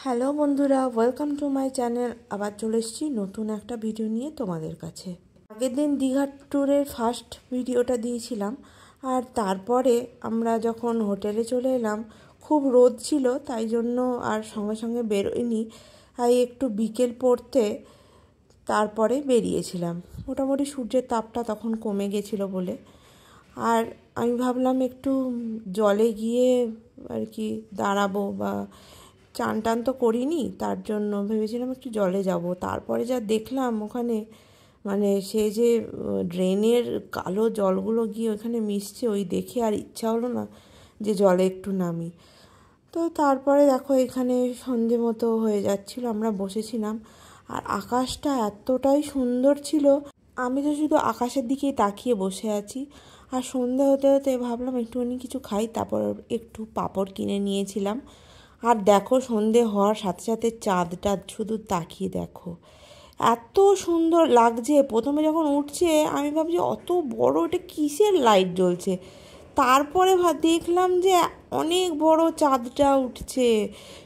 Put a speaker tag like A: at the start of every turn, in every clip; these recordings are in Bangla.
A: হ্যালো বন্ধুরা, ওয়েলকাম টু মাই চ্যানেল। আবার চলে এসেছি নতুন একটা ভিডিও নিয়ে তোমাদের কাছে। আগের দিন দীঘা ট্যুরের ফার্স্ট ভিডিওটা দিয়েছিলাম, আর তারপরে আমরা যখন হোটেলে চলে এলাম খুব রোদ ছিল, তাই জন্য আর সঙ্গে সঙ্গে বেরোয়নি। তাই একটু বিকেল পড়তে তারপরে বেরিয়েছিলাম। মোটামুটি সূর্যের তাপটা তখন কমে গেছিলো বলে। আর আমি ভাবলাম একটু জলে গিয়ে আর কি দাঁড়াবো, বা চান টান তো করিনি, তার জন্য ভেবেছিলাম একটু জলে যাব। তারপরে যা দেখলাম ওখানে, মানে সে যে ড্রেনের কালো জলগুলো গিয়ে ওখানে মিশছে, ওই দেখে আর ইচ্ছা হলো না যে জলে একটু নামি। তো তারপরে দেখো এখানে সন্ধে মতো হয়ে যাচ্ছিলো, আমরা বসেছিলাম। আর আকাশটা এতটাই সুন্দর ছিল, আমি তো শুধু আকাশের দিকেই তাকিয়ে বসে আছি। আর সন্ধে হতে হতে ভাবলাম একটুখানি কিছু খাই, তারপর একটু পাঁপড় কিনে নিয়েছিলাম। আর দেখো সন্ধে হওয়ার সাথে সাথে চাঁদটা শুধু তাকিয়ে দেখো, এত সুন্দর লাগছে। প্রথমে যখন উঠছে আমি ভাবছি অত বড় এটা কিসের লাইট জ্বলছে, তারপরে দেখলাম যে অনেক বড় চাঁদটা উঠছে।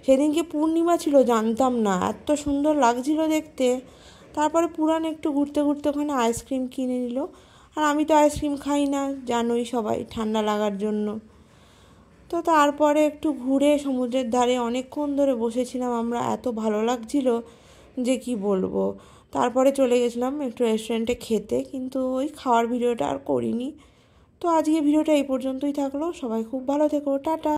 A: সেদিনকে পূর্ণিমা ছিল, জানতাম না, এত সুন্দর লাগছিল দেখতে। তারপরে পুরান একটু ঘুরতে ঘুরতে ওখানে আইসক্রিম কিনে নিল। আর আমি তো আইসক্রিম খাই না, জানোই সবাই, ঠান্ডা লাগার জন্য। তো তারপরে একটু ঘুরে সমুদ্রের ধারে অনেকক্ষণ ধরে বসেছিলাম আমরা, এত ভালো লাগছিল যে কি বলবো। তারপরে চলে গেছিলাম একটু রেস্টুরেন্টে খেতে, কিন্তু ওই খাওয়ার ভিডিওটা আর করিনি। তো আজকে ভিডিওটা এই পর্যন্তই থাকলো। সবাই খুব ভালো থেকো, টাটা।